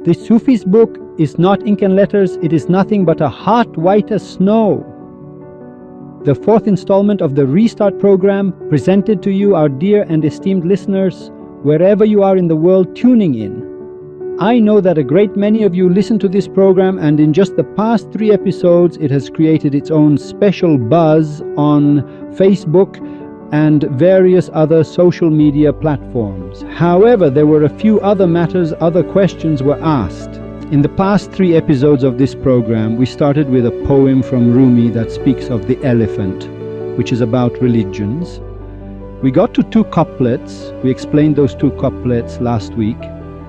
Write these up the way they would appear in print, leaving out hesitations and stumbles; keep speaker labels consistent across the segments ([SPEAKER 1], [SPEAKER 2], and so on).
[SPEAKER 1] The Sufi's book is not ink and letters, it is nothing but a heart white as snow. The fourth installment of the Restart program, presented to you, our dear and esteemed listeners, wherever you are in the world tuning in. I know that a great many of you listen to this program, and in just the past 3 episodes it has created its own special buzz on Facebook and various other social media platforms. However, there were a few other matters, other questions were asked. In the past 3 episodes of this program, we started with a poem from Rumi that speaks of the elephant, which is about religions. We got to 2 couplets. We explained those 2 couplets last week,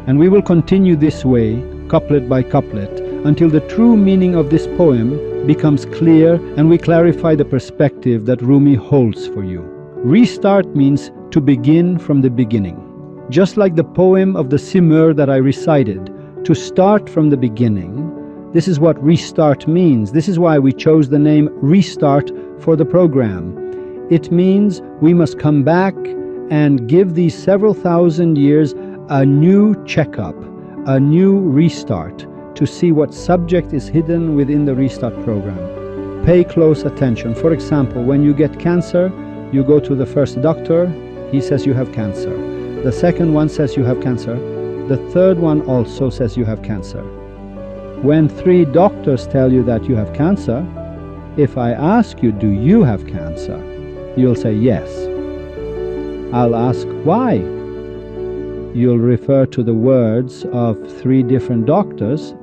[SPEAKER 1] and we will continue this way, couplet by couplet, until the true meaning of this poem becomes clear and we clarify the perspective that Rumi holds for you. Restart means to begin from the beginning. Just like the poem of the Simur that I recited, to start from the beginning, this is what restart means. This is why we chose the name Restart for the program. It means we must come back and give these several thousand years a new checkup, a new restart, to see what subject is hidden within the Restart program. Pay close attention. For example, when you get cancer, you go to the first doctor, he says you have cancer. The second one says you have cancer. The third one also says you have cancer. When 3 doctors tell you that you have cancer, if I ask you, do you have cancer? You'll say yes. I'll ask why? You'll refer to the words of 3 different doctors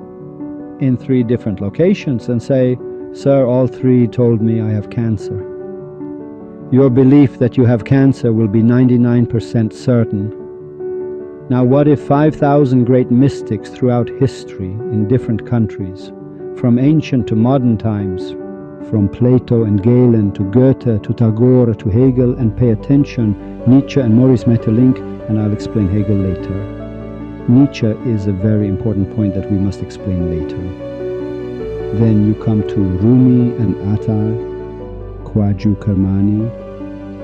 [SPEAKER 1] in 3 different locations and say, sir, all 3 told me I have cancer. Your belief that you have cancer will be 99% certain. Now, what if 5,000 great mystics throughout history in different countries, from ancient to modern times, from Plato and Galen to Goethe to Tagore to Hegel, and pay attention, Nietzsche and Maurice Maeterlinck, and I'll explain Hegel later. Nietzsche is a very important point that we must explain later. Then you come to Rumi and Attar, Khwaju Kermani,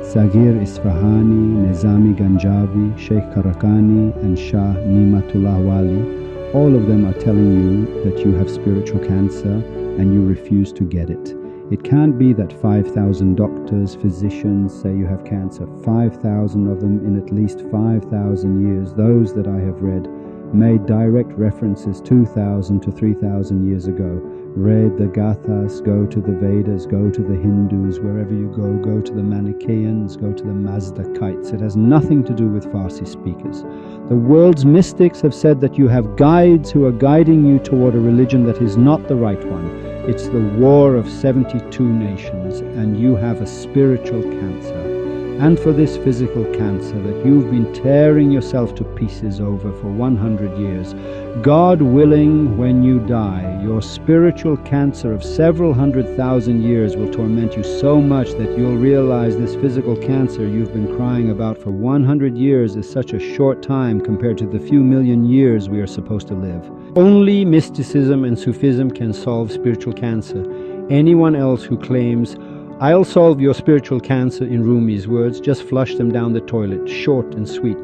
[SPEAKER 1] Sagir Isfahani, Nizami Ganjavi, Sheikh Karakani, and Shah Nimatullah Wali. All of them are telling you that you have spiritual cancer and you refuse to get it. It can't be that 5,000 doctors, physicians say you have cancer. 5,000 of them in at least 5,000 years, those that I have read, made direct references 2,000 to 3,000 years ago. Read the Gathas, go to the Vedas, go to the Hindus, wherever you go to the Manichaeans, go to the Mazdakites. It has nothing to do with Farsi speakers. The world's mystics have said that you have guides who are guiding you toward a religion that is not the right one. It's the war of 72 nations, and you have a spiritual cancer. And for this physical cancer that you've been tearing yourself to pieces over for 100 years, God willing, when you die, your spiritual cancer of several 100,000 years will torment you so much that you'll realize this physical cancer you've been crying about for 100 years is such a short time compared to the few million years we are supposed to live. Only mysticism and Sufism can solve spiritual cancer. Anyone else who claims, I'll solve your spiritual cancer, in Rumi's words, just flush them down the toilet, short and sweet.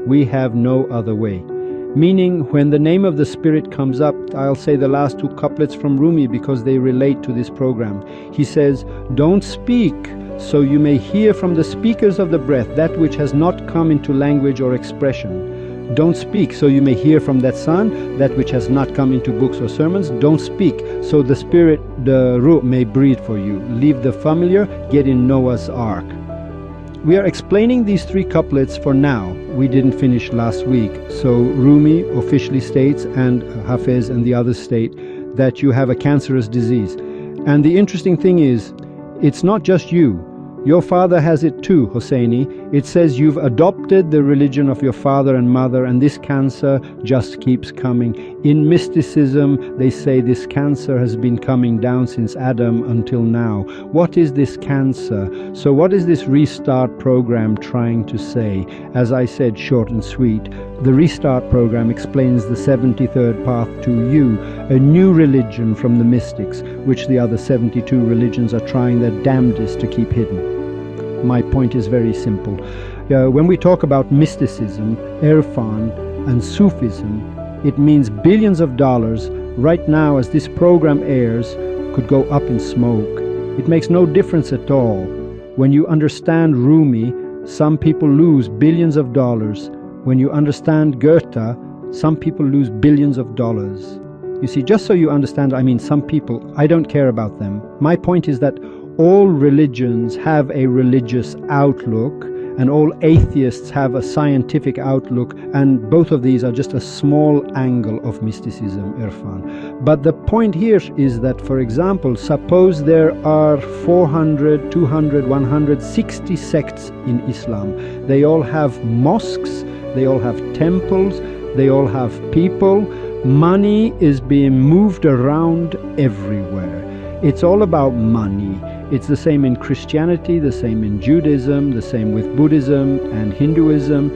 [SPEAKER 1] We have no other way. Meaning, when the name of the Spirit comes up, I'll say the last 2 couplets from Rumi because they relate to this program. He says, don't speak, so you may hear from the speakers of the breath that which has not come into language or expression. Don't speak, so you may hear from that sun that which has not come into books or sermons. Don't speak, so the Spirit, the Ruh, may breathe for you. Leave the familiar, get in Noah's Ark. We are explaining these 3 couplets for now. We didn't finish last week. So Rumi officially states, and Hafez and the others state, that you have a cancerous disease. And the interesting thing is, it's not just you. Your father has it too, Hosseini. It says you've adopted the religion of your father and mother, and this cancer just keeps coming. In mysticism, they say this cancer has been coming down since Adam until now. What is this cancer? So what is this Restart program trying to say? As I said, short and sweet, the Restart program explains the 73rd path to you, a new religion from the mystics, which the other 72 religions are trying their damnedest to keep hidden. My point is very simple. When we talk about mysticism, Irfan, and Sufism, It means billions of dollars right now as this program airs could go up in smoke. It makes no difference at all. When you understand Rumi, some people lose billions of dollars. When you understand Goethe, some people lose billions of dollars. You see, just so you understand, I mean some people, I don't care about them. My point is that all religions have a religious outlook, and all atheists have a scientific outlook, and both of these are just a small angle of mysticism, Irfan. But the point here is that, for example, suppose there are 400, 200, 160 sects in Islam. They all have mosques, they all have temples, they all have people. Money is being moved around everywhere. It's all about money. It's the same in Christianity, the same in Judaism, the same with Buddhism and Hinduism.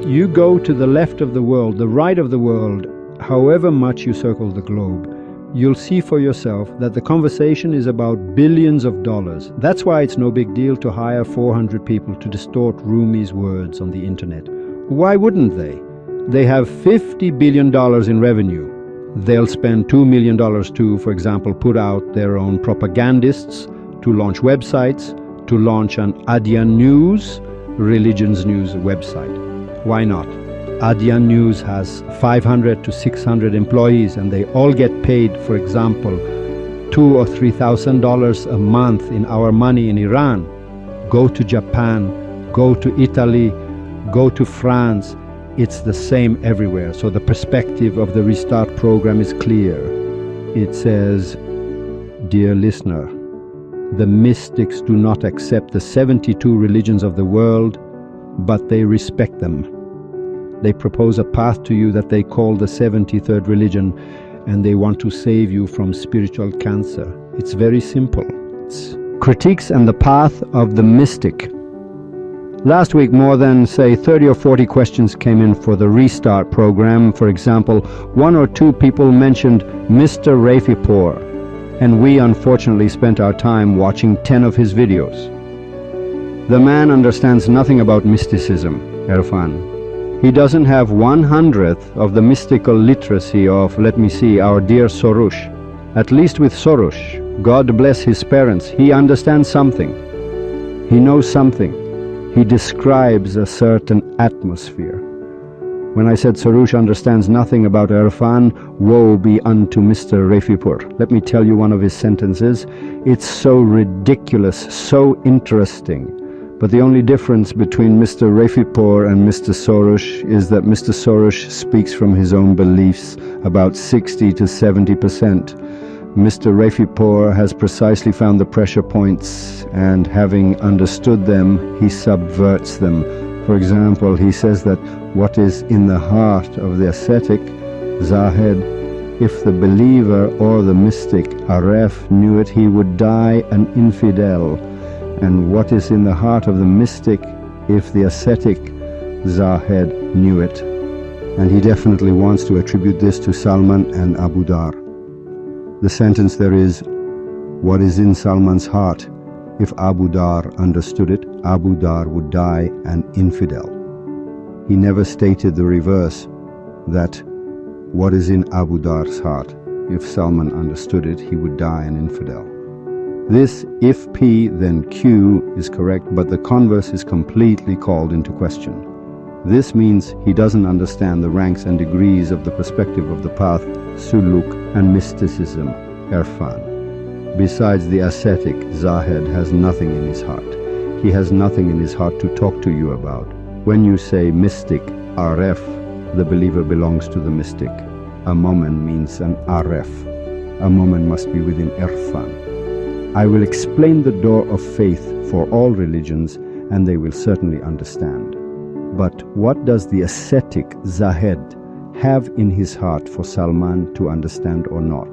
[SPEAKER 1] You go to the left of the world, the right of the world, however much you circle the globe, you'll see for yourself that the conversation is about billions of dollars. That's why it's no big deal to hire 400 people to distort Rumi's words on the internet. Why wouldn't they? They have $50 billion in revenue. They'll spend $2 million to, for example, put out their own propagandists, to launch websites, to launch an Adyan News, Religions News website. Why not? Adyan News has 500 to 600 employees, and they all get paid, for example, $2,000 or $3,000 a month in our money in Iran. Go to Japan, go to Italy, go to France. It's the same everywhere. So the perspective of the Restart program is clear. It says, dear listener, the mystics do not accept the 72 religions of the world, but they respect them. They propose a path to you that they call the 73rd religion, and they want to save you from spiritual cancer. It's very simple. It's critiques and the path of the mystic. Last week, more than, say, 30 or 40 questions came in for the Restart program. For example, 1 or 2 people mentioned Mr. Rafipour, and we unfortunately spent our time watching 10 of his videos. The man understands nothing about mysticism, Irfan. He doesn't have 1/100th of the mystical literacy of, let me see, our dear Soros. At least with Soros, God bless his parents, he understands something. He knows something. He describes a certain atmosphere. When I said Soros understands nothing about Irfan, woe be unto Mr. Rafipour. Let me tell you one of his sentences. It's so ridiculous, so interesting. But the only difference between Mr. Rafipour and Mr. Soros is that Mr. Soros speaks from his own beliefs about 60 to 70%. Mr. Rafipour has precisely found the pressure points, and having understood them, he subverts them. For example, he says that what is in the heart of the ascetic, Zahed, if the believer or the mystic, Aref, knew it, he would die an infidel. And what is in the heart of the mystic, if the ascetic, Zahed, knew it. And he definitely wants to attribute this to Salman and Abu Dar. The sentence there is, what is in Salman's heart? If Abu Dar understood it, Abu Dar would die an infidel. He never stated the reverse, that what is in Abu Dar's heart? If Salman understood it, he would die an infidel. This, if P, then Q, is correct, but the converse is completely called into question. This means he doesn't understand the ranks and degrees of the perspective of the path, suluk, and mysticism, Irfan. Besides, the ascetic, Zahed, has nothing in his heart. He has nothing in his heart to talk to you about. When you say mystic, Aref, the believer belongs to the mystic. A momen means an Aref. A momen must be within Irfan. I will explain the door of faith for all religions, and they will certainly understand. But what does the ascetic Zahed have in his heart for Salman to understand or not?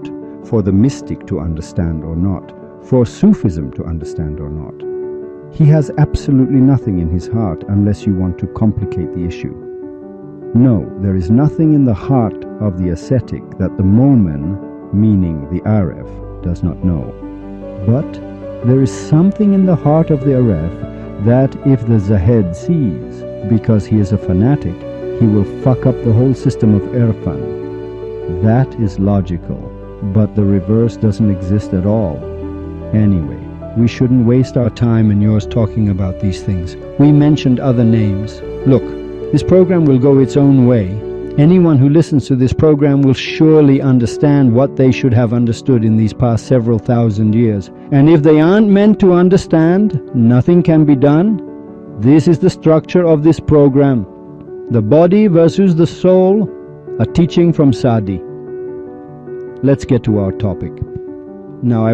[SPEAKER 1] For the mystic to understand or not? For Sufism to understand or not? He has absolutely nothing in his heart unless you want to complicate the issue. No, there is nothing in the heart of the ascetic that the Momen, meaning the Aref, does not know. But there is something in the heart of the Aref that if the Zahed sees, because he is a fanatic, he will fuck up the whole system of Irfan. That is logical, but the reverse doesn't exist at all. Anyway, we shouldn't waste our time and yours talking about these things. We mentioned other names. Look, this program will go its own way. Anyone who listens to this program will surely understand what they should have understood in these past several thousand years. And if they aren't meant to understand, nothing can be done. This is the structure of this program. The body versus the soul, a teaching from Sadi. Let's get to our topic. Now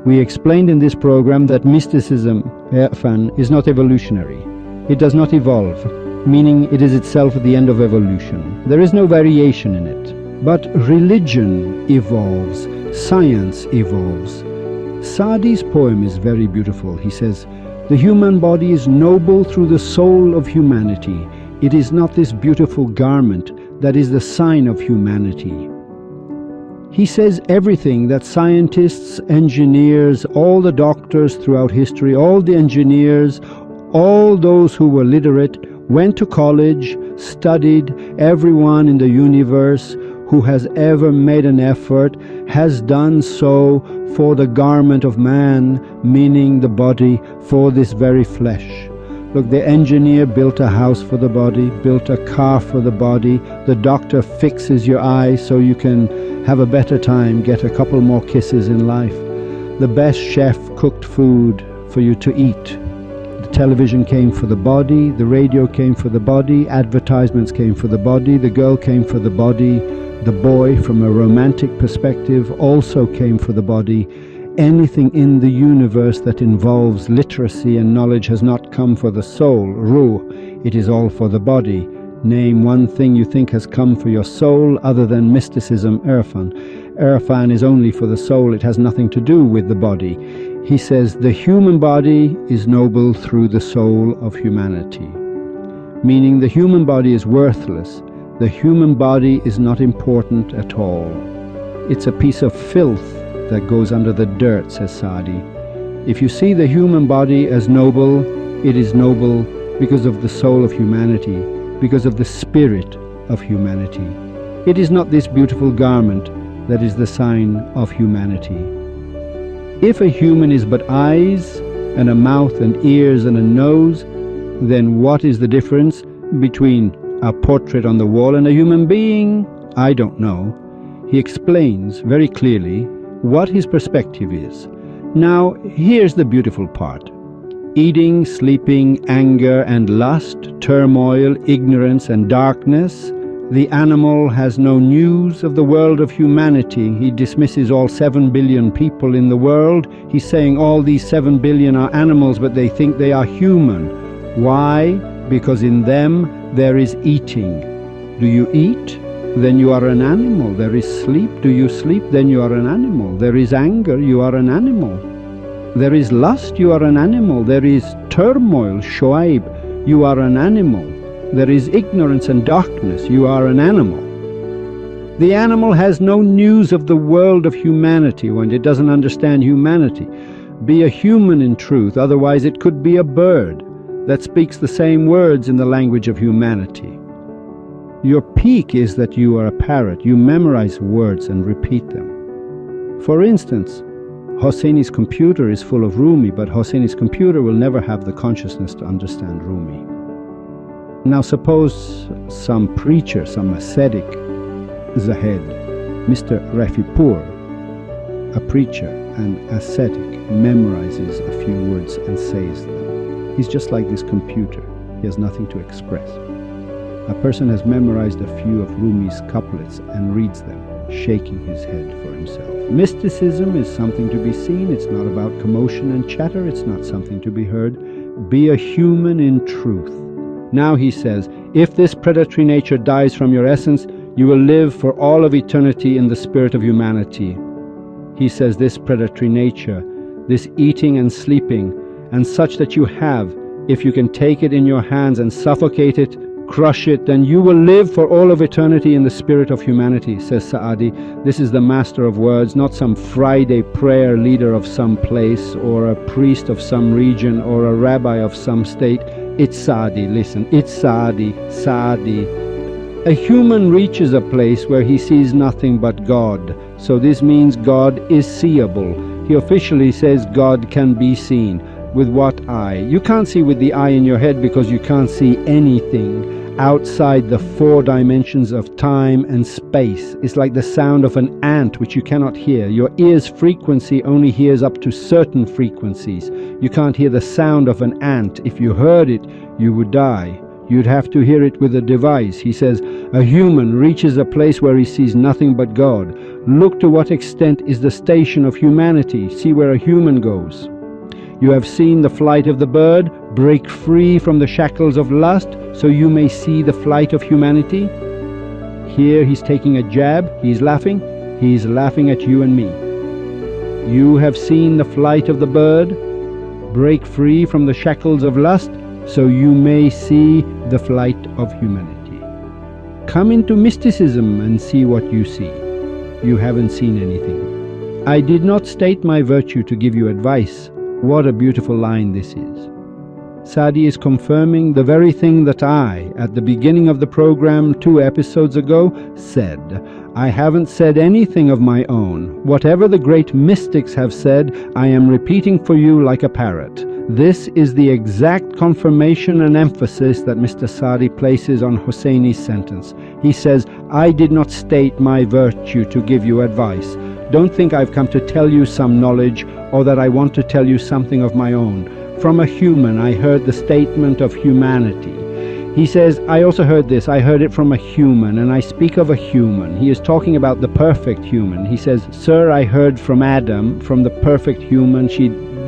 [SPEAKER 1] we explained in this program that mysticism, Irfan, is not evolutionary. It does not evolve, meaning it is itself the end of evolution. There is no variation in it. But religion evolves, science evolves. Sadi's poem is very beautiful. He says, "The human body is noble through the soul of humanity. It is not this beautiful garment that is the sign of humanity." He says everything that scientists, engineers, all the doctors throughout history, all the engineers, all those who were literate, went to college, studied, everyone in the universe who has ever made an effort has done so for the garment of man, meaning the body, for this very flesh. Look, the engineer built a house for the body, built a car for the body. The doctor fixes your eye so you can have a better time, get a couple more kisses in life. The best chef cooked food for you to eat. The television came for the body, the radio came for the body, advertisements came for the body, the girl came for the body, the boy, from a romantic perspective, also came for the body. Anything in the universe that involves literacy and knowledge has not come for the soul, ruh. It is all for the body. Name one thing you think has come for your soul other than mysticism, Irfan. Irfan is only for the soul. It has nothing to do with the body. He says the human body is noble through the soul of humanity. Meaning the human body is worthless. The human body is not important at all. It's a piece of filth that goes under the dirt, says Sadi. If you see the human body as noble, it is noble because of the soul of humanity, because of the spirit of humanity. It is not this beautiful garment that is the sign of humanity. If a human is but eyes and a mouth and ears and a nose, then what is the difference between a portrait on the wall and a human being? I don't know. He explains very clearly what his perspective is. Now, here's the beautiful part. Eating, sleeping, anger and lust, turmoil, ignorance and darkness. The animal has no news of the world of humanity. He dismisses all 7 billion people in the world. He's saying all these 7 billion are animals, but they think they are human. Why? Because in them there is eating. Do you eat? Then you are an animal. There is sleep. Do you sleep? Then you are an animal. There is anger. You are an animal. There is lust. You are an animal. There is turmoil. Shoaib. You are an animal. There is ignorance and darkness. You are an animal. The animal has no news of the world of humanity when it doesn't understand humanity. Be a human in truth, otherwise it could be a bird that speaks the same words in the language of humanity. Your peak is that you are a parrot. You memorize words and repeat them. For instance, Hosseini's computer is full of Rumi, but Hosseini's computer will never have the consciousness to understand Rumi. Now suppose some preacher, some ascetic, Zahed, Mr. Rafipur, a preacher and ascetic, memorizes a few words and says them. He's just like this computer. He has nothing to express. A person has memorized a few of Rumi's couplets and reads them, shaking his head for himself. Mysticism is something to be seen. It's not about commotion and chatter. It's not something to be heard. Be a human in truth. Now he says, if this predatory nature dies from your essence, you will live for all of eternity in the spirit of humanity. He says this predatory nature, this eating and sleeping, and such that you have, if you can take it in your hands and suffocate it, crush it, then you will live for all of eternity in the spirit of humanity, says Saadi. This is the master of words, not some Friday prayer leader of some place, or a priest of some region, or a rabbi of some state. It's Saadi, listen, it's Saadi, Saadi. A human reaches a place where he sees nothing but God. So this means God is seeable. He officially says God can be seen. With what eye? You can't see with the eye in your head because you can't see anything outside the 4 dimensions of time and space. It's like the sound of an ant which you cannot hear. Your ear's frequency only hears up to certain frequencies. You can't hear the sound of an ant. If you heard it, you would die. You'd have to hear it with a device. He says, a human reaches a place where he sees nothing but God. Look to what extent is the station of humanity. See where a human goes. You have seen the flight of the bird. Break free from the shackles of lust, so you may see the flight of humanity. Here he's taking a jab. He's laughing. He's laughing at you and me. You have seen the flight of the bird. Break free from the shackles of lust, so you may see the flight of humanity. Come into mysticism and see what you see. You haven't seen anything. I did not state my virtue to give you advice. What a beautiful line this is. Sadi is confirming the very thing that I, at the beginning of the program 2 episodes ago, said. I haven't said anything of my own. Whatever the great mystics have said, I am repeating for you like a parrot. This is the exact confirmation and emphasis that Mr. Sadi places on Hosseini's sentence. He says, I did not state my virtue to give you advice. Don't think I've come to tell you some knowledge or that I want to tell you something of my own. From a human, I heard the statement of humanity. He says, I also heard this. I heard it from a human, and I speak of a human. He is talking about the perfect human. He says, Sir, I heard from Adam, from the perfect human,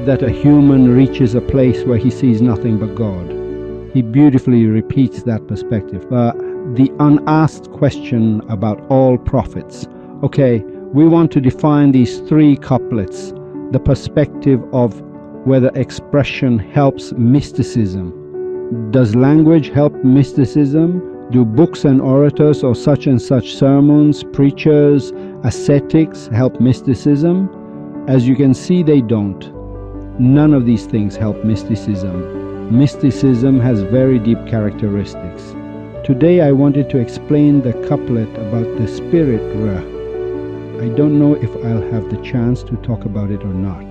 [SPEAKER 1] that a human reaches a place where he sees nothing but God. He beautifully repeats that perspective. The unasked question about all prophets. Okay, we want to define these 3 couplets. The perspective of whether expression helps mysticism. Does language help mysticism? Do books and orators or such and such sermons, preachers, ascetics help mysticism? As you can see, they don't. None of these things help mysticism. Mysticism has very deep characteristics. Today I wanted to explain the couplet about the spirit. I don't know if I'll have the chance to talk about it or not.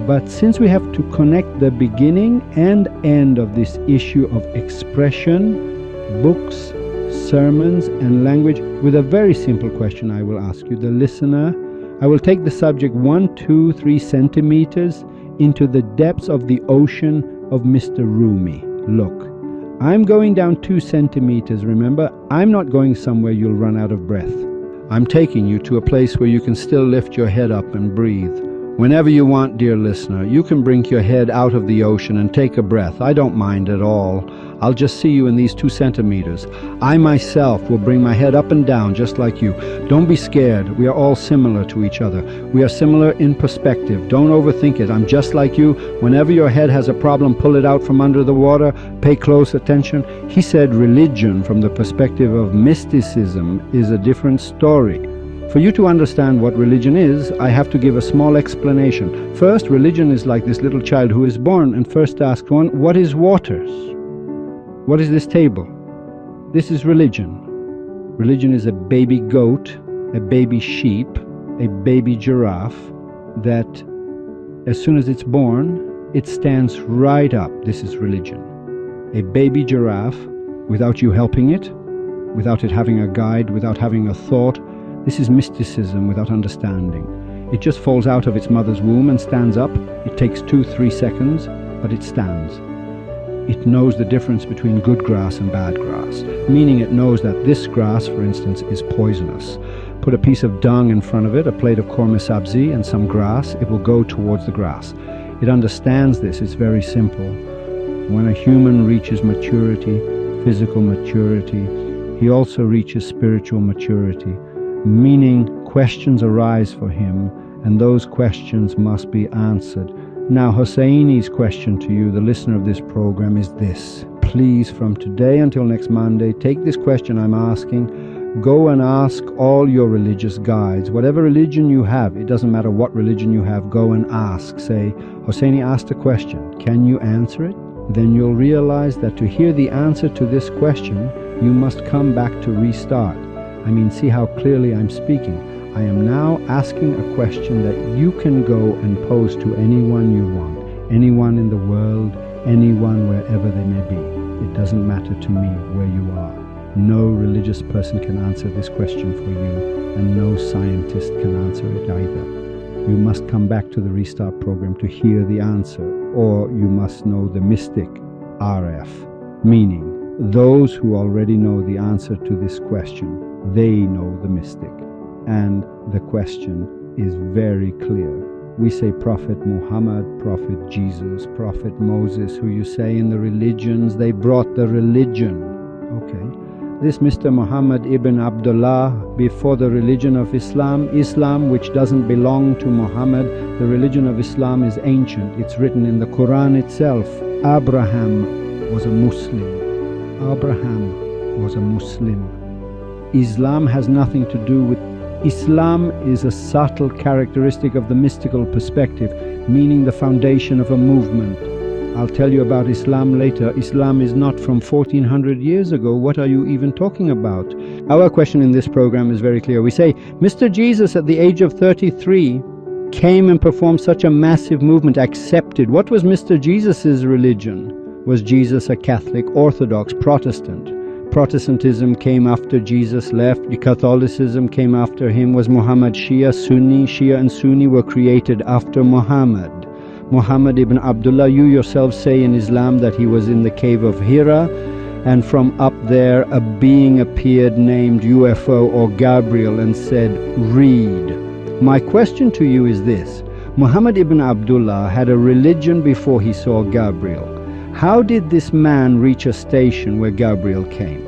[SPEAKER 1] But since we have to connect the beginning and end of this issue of expression, books, sermons, and language, with a very simple question I will ask you, the listener, I will take the subject 1, 2, 3 centimeters into the depths of the ocean of Mr. Rumi. Look, I'm going down 2 centimeters, remember? I'm not going somewhere you'll run out of breath. I'm taking you to a place where you can still lift your head up and breathe. Whenever you want, dear listener, you can bring your head out of the ocean and take a breath. I don't mind at all. I'll just see you in these 2 centimeters. I myself will bring my head up and down just like you. Don't be scared. We are all similar to each other. We are similar in perspective. Don't overthink it. I'm just like you. Whenever your head has a problem, pull it out from under the water. Pay close attention. He said religion from the perspective of mysticism is a different story. For you to understand what religion is, I have to give a small explanation. First, religion is like this little child who is born and first asks one, what is waters? What is this table? This is religion. Religion is a baby goat, a baby sheep, a baby giraffe that as soon as it's born, it stands right up. This is religion. A baby giraffe, without you helping it, without it having a guide, without having a thought, this is mysticism without understanding. It just falls out of its mother's womb and stands up. It takes 2-3 seconds, but it stands. It knows the difference between good grass and bad grass, meaning it knows that this grass, for instance, is poisonous. Put a piece of dung in front of it, a plate of korma sabzi and some grass, it will go towards the grass. It understands this. It's very simple. When a human reaches maturity, physical maturity, he also reaches spiritual maturity. Meaning questions arise for him, and those questions must be answered. Now, Hosseini's question to you, the listener of this program, is this. Please, from today until next Monday, take this question I'm asking, go and ask all your religious guides. Whatever religion you have, it doesn't matter what religion you have, go and ask. Say, Hosseini asked a question, can you answer it? Then you'll realize that to hear the answer to this question, You must come back to restart. I mean, see how clearly I'm speaking. I am now asking a question that you can go and pose to anyone you want, anyone in the world, anyone wherever they may be. It doesn't matter to me where you are. No religious person can answer this question for you, and no scientist can answer it either. You must come back to the Restart program to hear the answer, or you must know the mystic, RF, meaning those who already know the answer to this question, they know the mystic. And the question is very clear. We say Prophet Muhammad, Prophet Jesus, Prophet Moses, who you say in the religions, they brought the religion. Okay. This Mr. Muhammad ibn Abdullah, before the religion of Islam which doesn't belong to Muhammad, the religion of Islam is ancient. It's written in the Quran itself. Abraham was a Muslim. Abraham was a Muslim. Islam has nothing to do with Islam is a subtle characteristic of the mystical perspective, meaning the foundation of a movement. I'll tell you about Islam later. Islam is not from 1400 years ago. What are you even talking about? Our question in this program is very clear. We say, Mr. Jesus at the age of 33 came and performed such a massive movement, accepted. What was Mr. Jesus's religion? Was Jesus a Catholic, Orthodox, Protestant? Protestantism came after Jesus left. Catholicism came after him. Was Muhammad Shia, Sunni? Shia and Sunni were created after Muhammad. Muhammad ibn Abdullah, you yourself say in Islam that he was in the cave of Hira, and from up there a being appeared named UFO or Gabriel and said, read. My question to you is this. Muhammad ibn Abdullah had a religion before he saw Gabriel. How did this man reach a station where Gabriel came?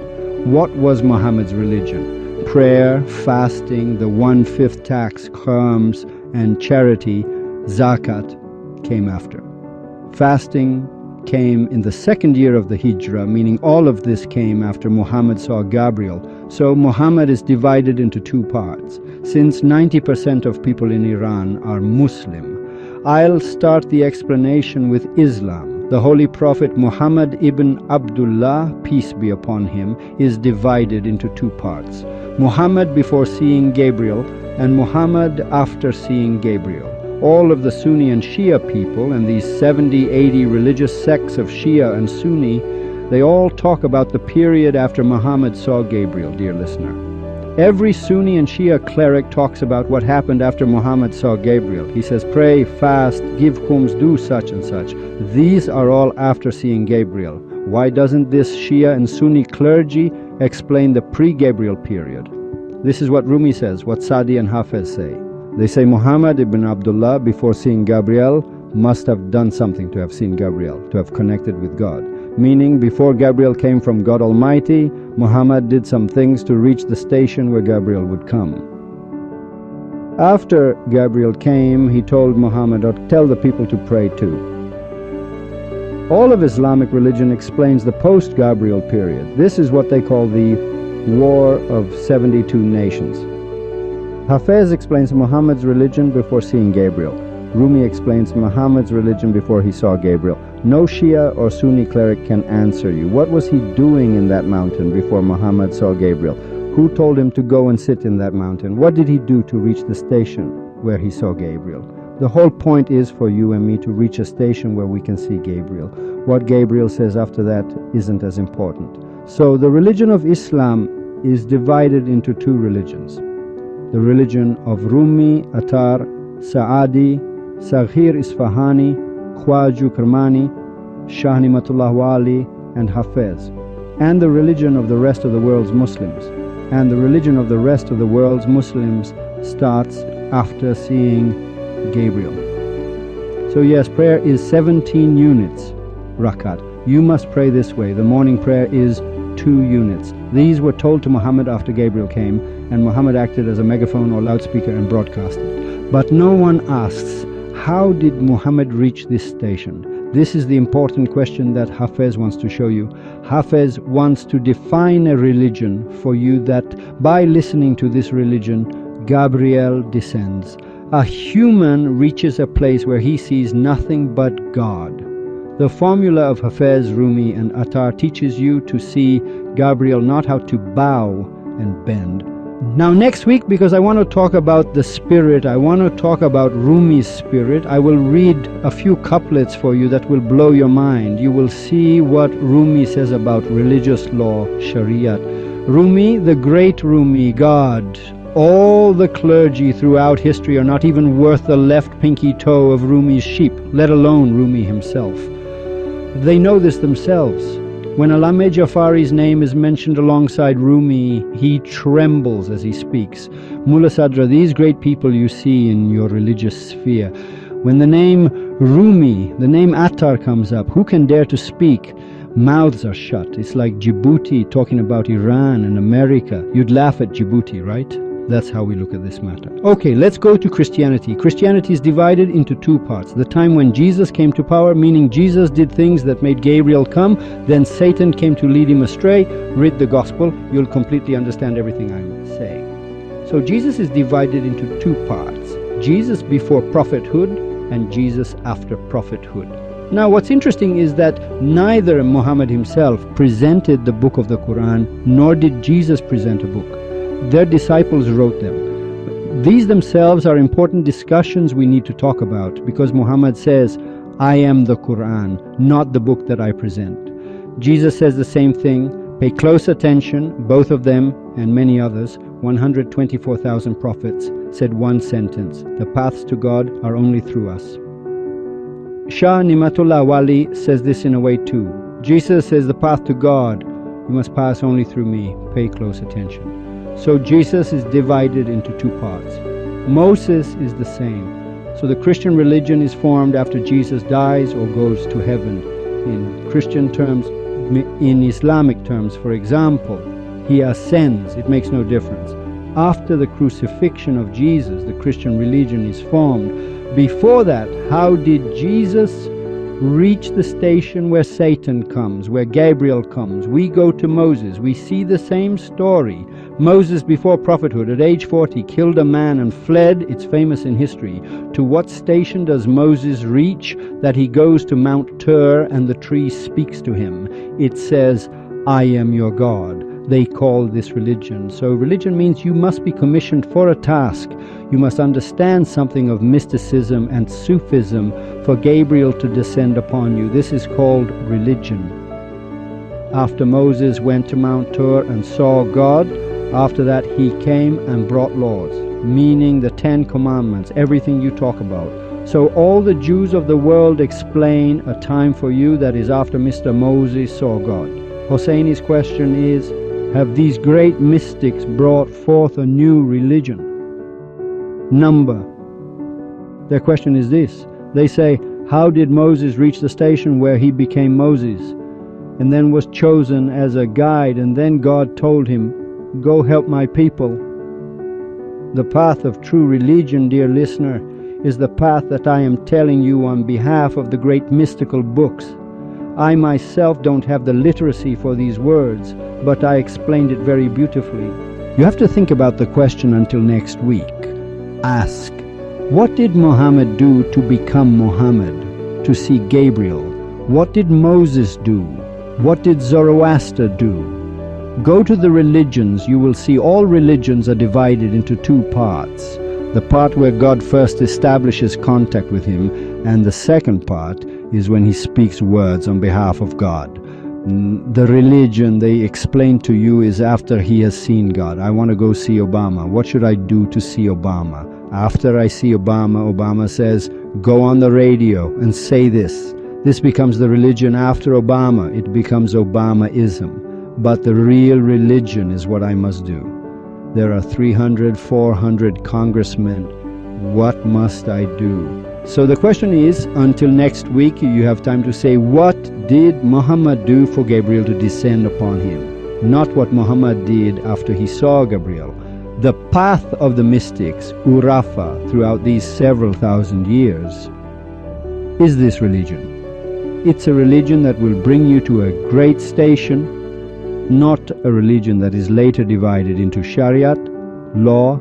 [SPEAKER 1] What was Muhammad's religion? Prayer, fasting, the 1/5 tax, khams, and charity, zakat, came after. Fasting came in the second year of the Hijrah, meaning all of this came after Muhammad saw Gabriel. So Muhammad is divided into two parts. Since 90% of people in Iran are Muslim, I'll start the explanation with Islam. The Holy Prophet Muhammad ibn Abdullah, peace be upon him, is divided into two parts. Muhammad before seeing Gabriel and Muhammad after seeing Gabriel. All of the Sunni and Shia people, and these 70, 80 religious sects of Shia and Sunni, they all talk about the period after Muhammad saw Gabriel, dear listener. Every Sunni and Shia cleric talks about what happened after Muhammad saw Gabriel. He says, pray, fast, give khums, do such and such. These are all after seeing Gabriel. Why doesn't this Shia and Sunni clergy explain the pre-Gabriel period? This is what Rumi says, what Sadi and Hafez say. They say Muhammad ibn Abdullah, before seeing Gabriel, must have done something to have seen Gabriel, to have connected with God. Meaning, before Gabriel came from God Almighty, Muhammad did some things to reach the station where Gabriel would come. After Gabriel came, he told Muhammad, or tell the people to pray too. All of Islamic religion explains the post-Gabriel period. This is what they call the War of 72 Nations. Hafez explains Muhammad's religion before seeing Gabriel. Rumi explains Muhammad's religion before he saw Gabriel. No Shia or Sunni cleric can answer you. What was he doing in that mountain before Muhammad saw Gabriel? Who told him to go and sit in that mountain? What did he do to reach the station where he saw Gabriel? The whole point is for you and me to reach a station where we can see Gabriel. What Gabriel says after that isn't as important. So the religion of Islam is divided into two religions. The religion of Rumi, Attar, Saadi, Saghir Isfahani, Khwaju Kermani, Shah Nimatullah Wali, and Hafez, and the religion of the rest of the world's Muslims. And the religion of the rest of the world's Muslims starts after seeing Gabriel. So yes, prayer is 17 units, rakat. You must pray this way. The morning prayer is 2 units. These were told to Muhammad after Gabriel came, and Muhammad acted as a megaphone or loudspeaker and broadcasted. But no one asks, how did Muhammad reach this station? This is the important question that Hafez wants to show you. Hafez wants to define a religion for you that by listening to this religion, Gabriel descends. A human reaches a place where he sees nothing but God. The formula of Hafez, Rumi, and Attar teaches you to see Gabriel, not how to bow and bend. Now next week, because I want to talk about the spirit, I want to talk about Rumi's spirit, I will read a few couplets for you that will blow your mind. You will see what Rumi says about religious law, Shariat. Rumi, the great Rumi, God, all the clergy throughout history are not even worth the left pinky toe of Rumi's sheep, let alone Rumi himself. They know this themselves. When Allame Jafari's name is mentioned alongside Rumi, he trembles as he speaks. Mullah Sadra, these great people you see in your religious sphere, when the name Rumi, the name Attar comes up, who can dare to speak? Mouths are shut. It's like Djibouti talking about Iran and America. You'd laugh at Djibouti, right? That's how we look at this matter. Okay, let's go to Christianity. Christianity is divided into two parts. The time when Jesus came to power, meaning Jesus did things that made Gabriel come, then Satan came to lead him astray. Read the gospel, you'll completely understand everything I'm saying. So Jesus is divided into two parts. Jesus before prophethood and Jesus after prophethood. Now what's interesting is that neither Muhammad himself presented the book of the Quran, nor did Jesus present a book. Their disciples wrote them. These themselves are important discussions we need to talk about, because Muhammad says, I am the Quran, not the book that I present. Jesus says the same thing. Pay close attention. Both of them and many others, 124,000 prophets, said one sentence: the paths to God are only through us. Shah Nimatullah Wali says this in a way too. Jesus says the path to God, you must pass only through me. Pay close attention. So Jesus is divided into two parts. Moses is the same. So the Christian religion is formed after Jesus dies or goes to heaven. In Christian terms, in Islamic terms, for example, he ascends. It makes no difference. After the crucifixion of Jesus, the Christian religion is formed. Before that, how did Jesus reach the station where Satan comes, where Gabriel comes? We go to Moses. We see the same story. Moses, before prophethood, at age 40, killed a man and fled. It's famous in history. To what station does Moses reach? That he goes to Mount Tur and the tree speaks to him. It says, I am your God. They call this religion. So religion means you must be commissioned for a task. You must understand something of mysticism and Sufism for Gabriel to descend upon you. This is called religion. After Moses went to Mount Tur and saw God, after that he came and brought laws, meaning the 10 Commandments, everything you talk about. So all the Jews of the world explain a time for you that is after Mr. Moses saw God. Hosseini's question is, have these great mystics brought forth a new religion? Number. Their question is this. They say, how did Moses reach the station where he became Moses and then was chosen as a guide, and then God told him, go help my people? The path of true religion, dear listener, is the path that I am telling you on behalf of the great mystical books. I myself don't have the literacy for these words, but I explained it very beautifully. You have to think about the question until next week. Ask, what did Muhammad do to become Muhammad, to see Gabriel? What did Moses do? What did Zoroaster do? Go to the religions. You will see all religions are divided into two parts. The part where God first establishes contact with him, and the second part is when he speaks words on behalf of God. The religion they explain to you is after he has seen God. I want to go see Obama. What should I do to see Obama? After I see Obama, Obama says, go on the radio and say this. This becomes the religion after Obama. It becomes Obamaism. But the real religion is what I must do. There are 300, 400 congressmen. What must I do? So the question is, until next week, you have time to say, what did Muhammad do for Gabriel to descend upon him? Not what Muhammad did after he saw Gabriel. The path of the mystics, Urafa, throughout these several thousand years, is this religion. It's a religion that will bring you to a great station, not a religion that is later divided into Shariat, law,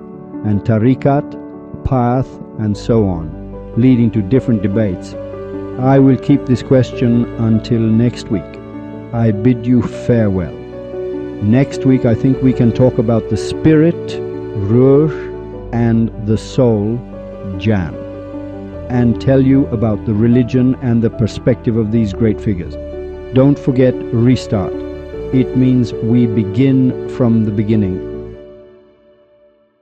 [SPEAKER 1] and Tariqat, path, and so on, leading to different debates. I will keep this question until next week. I bid you farewell. Next week, I think we can talk about the spirit, Ruh, and the soul, Jan, and tell you about the religion and the perspective of these great figures. Don't forget restart. It means we begin from the beginning.